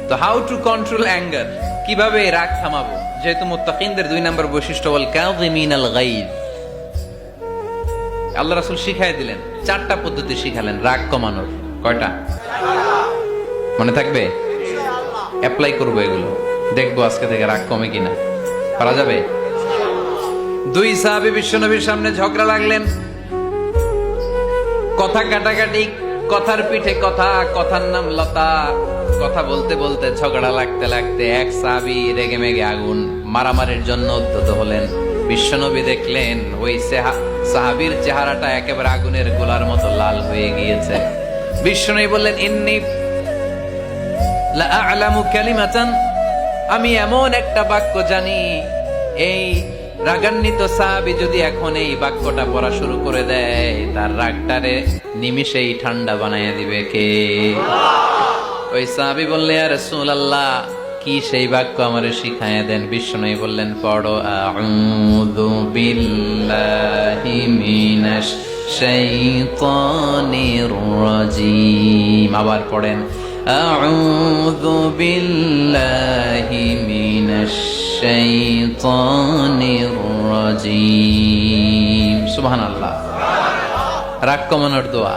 তো how to control anger, কিভাবে রাগ থামাবো? যেহেতু মুত্তাকিনদের 2 নম্বর বৈশিষ্ট্য ওয়াল কাযিমিনাল গায়জ, আল্লাহ রাসূল শিখাই দিলেন, 4টা পদ্ধতি শিখালেন রাগ কমানোর। কয়টা মনে থাকবে? অ্যাপ্লাই করবো এগুলো, দেখবো আজকে থেকে রাগ কমে কিনা। পারা যাবে? 2 সাহাবী বিশ্বনবীর সামনে ঝগড়া লাগলেন, কথা কাটাকাটি, কথার পিঠে কথা, কথার নাম লতা। কথা বলতে বলতে ঝগড়া লাগতে লাগতে এক সাহাবী রেগে মেগে আগুন, মারামারির জন্য উদ্যত হলেন। বিশ্বনবী দেখলেন ওই সাহাবীর চেহারাটা একেবারে আগুনের গোলার মতো লাল হয়ে গিয়েছে। বিশ্বনবী বললেন, ইন্নী লা আ'লামু কালিমাতান, আমি এমন একটা বাক্য জানি, এই রাগান্বিত সাহাবী যদি এখন এই বাক্যটা পড়া শুরু করে দেয়, তার রাগটারে নিমিষেই ঠান্ডা বানায় দিবে কে? ওই সাহাবী বললেন, ইয়া রাসূলুল্লাহ, কি সেই বাক্য আমারে শিখায়া দেন। বিশ্বনবী বললেন, পড়ো, আউযু বিল্লাহি মিনাশ শাইতানির রাজীম। আবার পড়েন, আউযু বিল্লাহি মিনাশ শাইতানির রাজীম। সুবহানাল্লাহ। রাগ কমানোর দোয়া।